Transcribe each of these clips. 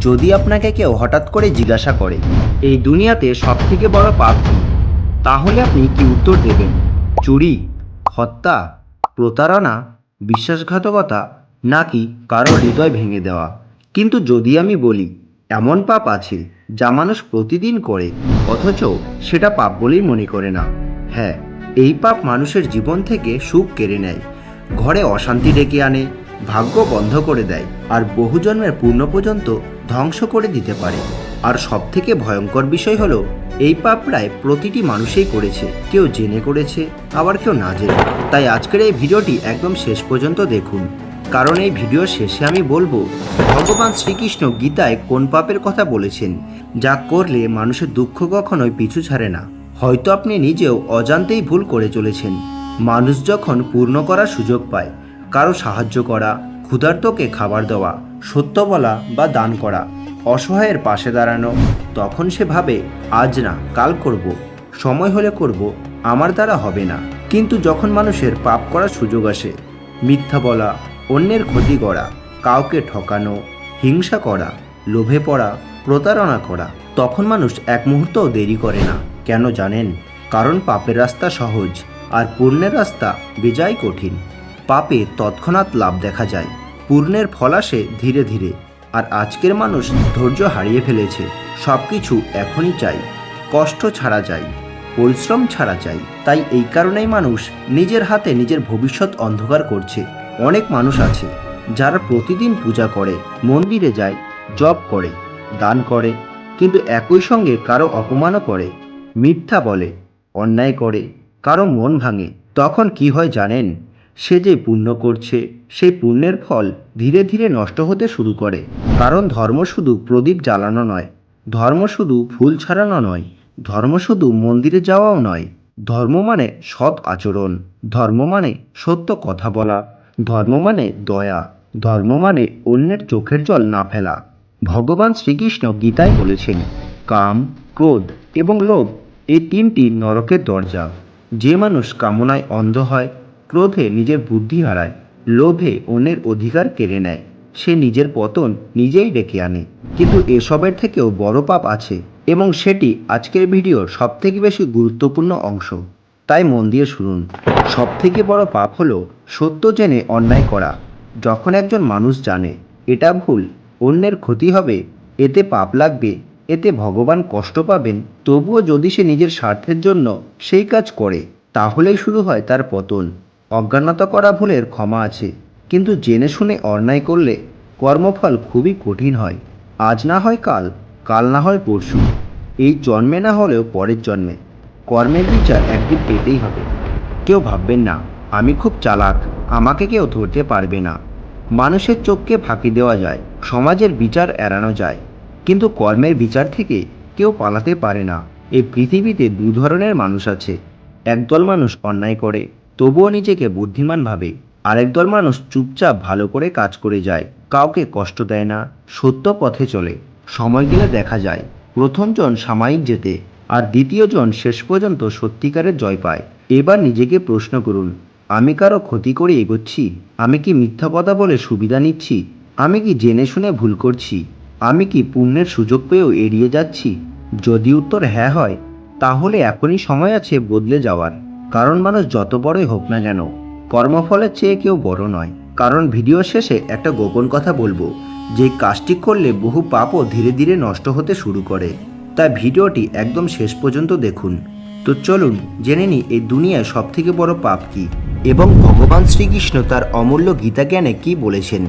যদি আপনাকে কেউ হঠাৎ করে জিজ্ঞাসা করে এই দুনিয়াতে সবথেকে বড় পাপ কী, তাহলে আপনি কি উত্তর দেবেন? চুরি, হত্যা, প্রতারণা, বিশ্বাসঘাতকতা, নাকি কারো হৃদয় ভেঙে দেওয়া? কিন্তু যদি আমি বলি এমন পাপ আছে যা মানুষ প্রতিদিন করে অথচ সেটা পাপ বলেই মনে করে না। হ্যাঁ, এই পাপ মানুষের জীবন থেকে সুখ কেড়ে নেয়, ঘরে অশান্তি ডেকে আনে, ভাগ্য বন্ধ করে দেয়, আর বহু জন্মের পূর্ণ পর্যন্ত ধ্বংস করে দিতে পারে। আর সবথেকে ভয়ঙ্কর বিষয় হলো এই পাপ প্রায় প্রতিটি মানুষই করেছে, কেউ জেনে করেছে, আবার কেউ না জেনে। তাই আজকের এই ভিডিওটি একদম শেষ পর্যন্ত দেখুন, কারণ এই ভিডিওর শেষে আমি বলবো ভগবান শ্রীকৃষ্ণ গীতায় কোন পাপের কথা বলেছেন, যা করলে মানুষের দুঃখ কখনোই পিছু ছাড়ে না। হয়তো আপনি নিজেও অজান্তেই ভুল করে চলেছেন। মানুষ যখন পূর্ণ করার সুযোগ পায়, কারো সাহায্য করা, ক্ষুধার্তকে খাবার দেওয়া, সত্য বলা বা দান করা, অসহায়ের পাশে দাঁড়ানো, তখন সে ভাবে আজ না কাল করব, সময় হলে করব, আমার দ্বারা হবে না। কিন্তু যখন মানুষের পাপ করার সুযোগ আসে, মিথ্যা বলা, অন্যের ক্ষতি করা, কাউকে ঠকানো, হিংসা করা, লোভে পড়া, প্রতারণা করা, তখন মানুষ এক মুহূর্তও দেরি করে না। কেন জানেন? কারণ পাপের রাস্তা সহজ আর পুণ্যের রাস্তা বেজায় কঠিন। পাপে তৎক্ষণাৎ লাভ দেখা যায়, পুণ্যের ফল আসে ধীরে ধীরে। আর আজকের মানুষ ধৈর্য হারিয়ে ফেলেছে, সব কিছু এখনই চাই, কষ্ট ছাড়া চাই, পরিশ্রম ছাড়া চাই। তাই এই কারণেই মানুষ নিজের হাতে নিজের ভবিষ্যৎ অন্ধকার করছে। অনেক মানুষ আছে যারা প্রতিদিন পূজা করে, মন্দিরে যায়, জপ করে, দান করে, কিন্তু একই সঙ্গে কারো অপমানও করে, মিথ্যা বলে, অন্যায় করে, কারো মন ভাঙে। তখন কি হয় জানেন? সে যে পুণ্য করছে সেই পুণ্যের ফল ধীরে ধীরে নষ্ট হতে শুরু করে। কারণ ধর্ম শুধু প্রদীপ জ্বালানো নয়, ধর্ম শুধু ফুল ছাড়ানো নয়, ধর্ম শুধু মন্দিরে যাওয়াও নয়। ধর্ম মানে সৎ আচরণ, ধর্ম মানে সত্য কথা বলা, ধর্ম মানে দয়া, ধর্ম মানে অন্যের চোখের জল না ফেলা। ভগবান শ্রীকৃষ্ণ গীতায় বলেছেন, কাম, ক্রোধ এবং লোভ এই তিনটি নরকের দরজা। যে মানুষ কামনায় অন্ধ হয়, ক্রোধে নিজের বুদ্ধি হারায়, লোভে অন্যের অধিকার কেড়ে নেয়, সে নিজের পতন নিজেই ডেকে আনে। কিন্তু এসবের থেকেও বড় পাপ আছে, এবং সেটি আজকের ভিডিওর সবথেকে বেশি গুরুত্বপূর্ণ অংশ। তাই মন দিয়ে শুনুন। সবথেকে বড় পাপ হলো সত্য জেনে অন্যায় করা। যখন একজন মানুষ জানে এটা ভুল, অন্যের ক্ষতি হবে, এতে পাপ লাগবে, এতে ভগবান কষ্ট পাবেন, তবুও যদি সে নিজের স্বার্থের জন্য সেই কাজ করে, তাহলেই শুরু হয় তার পতন। অজ্ঞানতা করা ভুলের ক্ষমা আছে, কিন্তু জেনে শুনে অন্যায় করলে কর্মফল খুবই কঠিন হয়। আজ না হয় কাল, কাল না হয় পরশু, এই জন্মে না হলেও পরের জন্মে কর্মের বিচার একদিন পেতেই হবে। কেউ ভাববেন না আমি খুব চালাক, আমাকে কেউ ধরতে পারবে না। মানুষের চোখকে ফাঁকি দেওয়া যায়, সমাজের বিচার এড়ানো যায়, কিন্তু কর্মের বিচার থেকে কেউ পালাতে পারে না। এই পৃথিবীতে দু ধরনের মানুষ আছে। একদল মানুষ অন্যায় করে তবুও নিজেকে বুদ্ধিমান ভাবে, আরেকদল মানুষ চুপচাপ ভালো করে কাজ করে যায়, কাউকে কষ্ট দেয় না, সত্য পথে চলে। সময় গেলে দেখা যায় প্রথমজন সাময়িক জেতে, আর দ্বিতীয়জন শেষ পর্যন্ত সত্যিকারের জয় পায়। এবার নিজেকে প্রশ্ন করুন, আমি কারো ক্ষতি করে এগোচ্ছি? আমি কি মিথ্যা কথা বলে সুবিধা নিচ্ছি? আমি কি জেনে শুনে ভুল করছি? আমি কি পুণ্যের সুযোগ পেয়েও এড়িয়ে যাচ্ছি? যদি উত্তর হ্যাঁ হয়, তাহলে এখনই সময় আছে বদলে যাওয়ার। কারণ মানুষ যত বড়ই হোক না কেন, কর্মফলের চেয়ে কেউ বড় নয়। কারণ ভিডিও শেষে একটা গোপন কথা বলবো, যে কাজটি করলে বহু পাপও ধীরে ধীরে নষ্ট হতে শুরু করে। তাই ভিডিওটি একদম শেষ পর্যন্ত দেখুন। তো চলুন জেনে নিই এই দুনিয়ায় সবথেকে বড় পাপ কী, এবং ভগবান শ্রীকৃষ্ণ তার অমূল্য গীতা জ্ঞানে কী বলেছেন।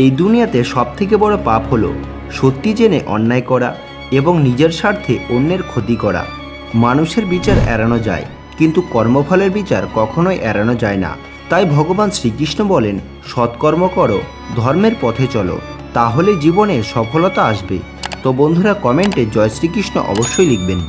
এই দুনিয়াতে সবথেকে বড় পাপ হলো সত্যি জেনে অন্যায় করা এবং নিজের স্বার্থে অন্যের ক্ষতি করা। মানুষের বিচার এড়ানো যায়, কিন্তু কর্মফলের বিচার কখনোই এড়ানো যায় না। তাই ভগবান শ্রীকৃষ্ণ বলেন, সৎকর্ম করো, ধর্মের পথে চলো, তাহলে জীবনে সফলতা আসবে। তো বন্ধুরা, কমেন্টে জয় শ্রীকৃষ্ণ অবশ্যই লিখবেন।